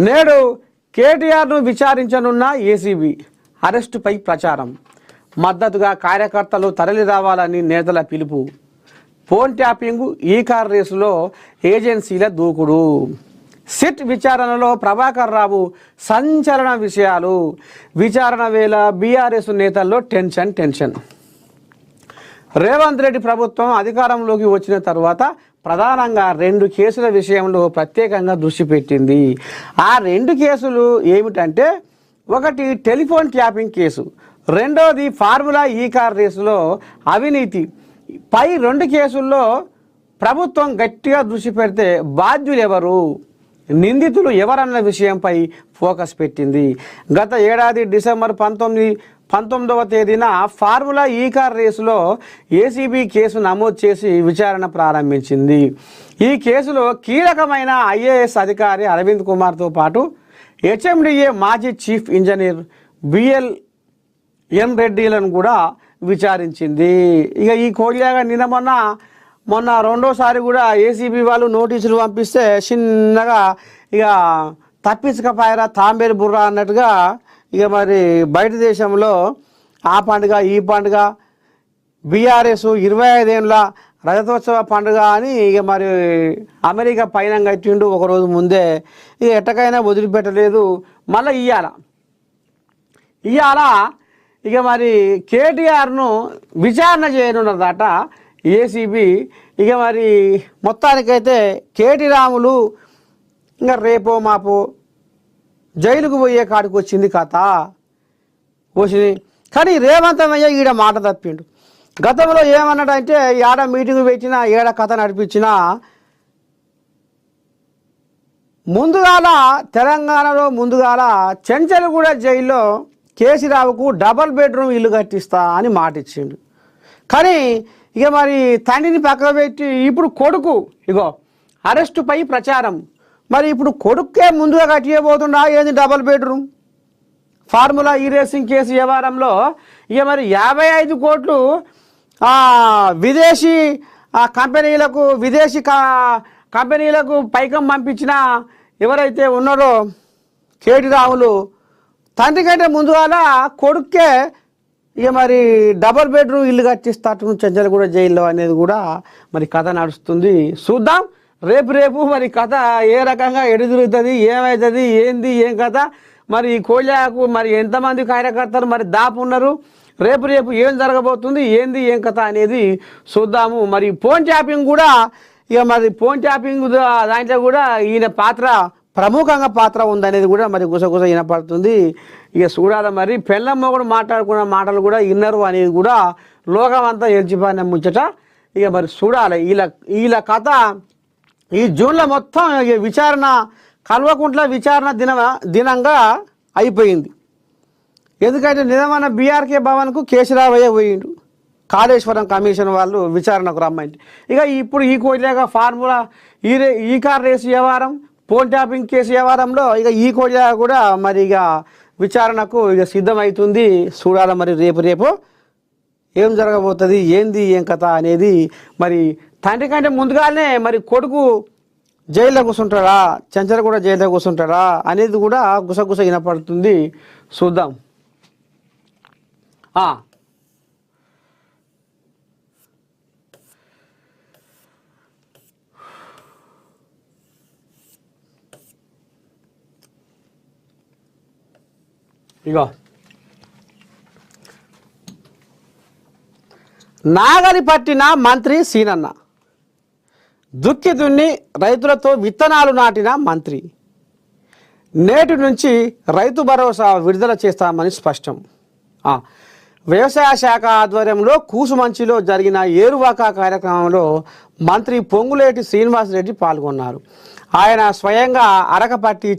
నేడు కేటీఆర్ను విచారించనున్న ఏసీబీ అరెస్టుపై ప్రచారం. మద్దతుగా కార్యకర్తలు తరలి రావాలని నేతల పిలుపు. ఫోన్ ట్యాపింగ్, ఈ కార్ రేసులో ఏజెన్సీల దూకుడు. సిట్ విచారణలో ప్రభాకర్ రావు సంచలన విషయాలు. విచారణ వేళ బీఆర్ఎస్ నేతల్లో టెన్షన్. రేవంత్ రెడ్డి ప్రభుత్వం అధికారంలోకి వచ్చిన తర్వాత ప్రధానంగా 2 కేసుల విషయంలో ప్రత్యేకంగా దృష్టి పెట్టింది. ఆ 2 కేసులు ఏమిటంటే, ఒకటి టెలిఫోన్ ట్యాపింగ్ కేసు, రెండోది ఫార్ములా ఈ కార్ రేసులో అవినీతి. పై 2 కేసుల్లో ప్రభుత్వం గట్టిగా దృష్టి పెడితే బాధ్యులు ఎవరు, నిందితులు ఎవరన్న విషయంపై ఫోకస్ పెట్టింది. గత ఏడాది డిసెంబర్ 19వ తేదీన ఫార్ములా ఈ కార్ రేసులో ఏసీబీ కేసు నమోదు చేసి విచారణ ప్రారంభించింది. ఈ కేసులో కీలకమైన ఐఏఎస్ అధికారి అరవింద్ కుమార్తో పాటు హెచ్ఎండిఏ మాజీ చీఫ్ ఇంజనీర్ బిఎల్ఎన్ రెడ్డిలను కూడా విచారించింది. ఇక ఈ కోడిలాగా మొన్న రెండోసారి కూడా ఏసీబీ వాళ్ళు నోటీసులు పంపిస్తే చిన్నగా ఇక తప్పించకపోయారా తాంబేరు బుర్ర అన్నట్టుగా ఇక మరి బయట దేశంలో ఆ పండుగ ఈ పండుగ బీఆర్ఎస్ 25 ఏళ్ళ రజతోత్సవ పండుగ అని ఇక మరి అమెరికా పైన కట్టిండు ఒకరోజు ముందే. ఇక ఎట్టకైనా వదిలిపెట్టలేదు. మళ్ళీ ఇవాళ ఇక మరి కేటీఆర్ను విచారణ చేయనున్నదట ఏసీబీ. ఇక మరి మొత్తానికైతే కేటీ రాములు ఇంకా రేపో మాపో జైలుకు పోయే కాడికి వచ్చింది కథ వచ్చింది. కానీ రేవంత్ అయ్య ఈడ మాట తప్పిండు. గతంలో ఏమన్నాడంటే, ఏడ మీటింగ్ పెట్టినా ఏడ కథ నడిపించినా తెలంగాణలో చెంచల్గూడ జైల్లో కేసీరావుకు డబల్ బెడ్రూమ్ ఇల్లు కట్టిస్తా అని మాట ఇచ్చిండు. కానీ ఇక మరి తండ్రిని పక్కన పెట్టి ఇప్పుడు కొడుకు ఇగో అరెస్టుపై ప్రచారం. మరి ఇప్పుడు కొడుక్కే ముందుగా కట్టియబోతుండా ఏంది డబల్ బెడ్రూమ్? ఫార్ములా ఈ రేసింగ్ కేసు వ్యవహారంలో ఇక మరి 55 కోట్లు విదేశీ కంపెనీలకు పైకం పంపించిన ఎవరైతే ఉన్నారో కేటీ రాములు తండ్రి కంటే ముందుగా కొడుక్కే ఇక మరి డబల్ బెడ్రూమ్ ఇల్లు కట్టిస్తాటు చెంచల్గూడ జైల్లో అనేది కూడా మరి కథ నడుస్తుంది. చూద్దాం రేపు మరి కథ ఏ రకంగా ఎడుదిరుగుతుంది, ఏమవుతుంది, ఏం కథ. మరి ఈ కోళ్ళకు మరి ఎంతమంది కార్యకర్తలు మరి దాపు ఉన్నారు, రేపు ఏం జరగబోతుంది, ఏం కథ అనేది చూద్దాము. మరి ఫోన్ ట్యాపింగ్ కూడా ఇక మరి ఫోన్ ట్యాపింగ్ దాంట్లో కూడా ఈయన ప్రముఖంగా పాత్ర ఉందనేది కూడా మరి గుసగుస వినపడుతుంది. ఇక చూడాలి మరి పెళ్ళమ్మ కూడా మాట్లాడుకున్న మాటలు కూడా విన్నారు అనేది కూడా లోకం అంతా ఎల్చిపోయిన ముచ్చట. ఇక మరి చూడాలి వీళ్ళ కథ. ఈ జూన్లో మొత్తం విచారణ కల్వకుంట్ల విచారణ దినంగా అయిపోయింది. ఎందుకంటే నిజమైన బీఆర్కే భవన్కు కేసీరావయ్య పోయిండు. కాళేశ్వరం కమిషన్ వాళ్ళు విచారణకు రమ్మంటే ఇక ఇప్పుడు ఈ కోడిలాగా ఫార్ములా ఈ కార్ రేసు వ్యవహారం, ఫోన్ ట్యాపింగ్ కేసు వ్యవహారంలో ఇక ఈ కోడిలాగా కూడా మరి ఇక విచారణకు ఇక సిద్ధమవుతుంది. చూడాలి మరి రేపు ఏం జరగబోతుంది, ఏం కథ అనేది. మరి తండ్రి కంటే ముందుగానే మరి కొడుకు జైల్లో కూర్చుంటాడా, చెంచల్గూడ జైల్లో కూర్చుంటాడా అనేది కూడా గుసగుస వినపడుతుంది. చూద్దాం. ఇగో నాగలి పట్టిన మంత్రి సీనన్న, దుక్కి దున్ని రైతులతో విత్తనాలు నాటిన మంత్రి, నేటి నుంచి రైతు భరోసా విడుదల చేస్తామని స్పష్టం. వ్యవసాయ శాఖ ఆధ్వర్యంలో కూసుమంచిలో జరిగిన ఏరువాక కార్యక్రమంలో మంత్రి పొంగులేటి శ్రీనివాసరెడ్డి పాల్గొన్నారు. ఆయన స్వయంగా అరకపట్టి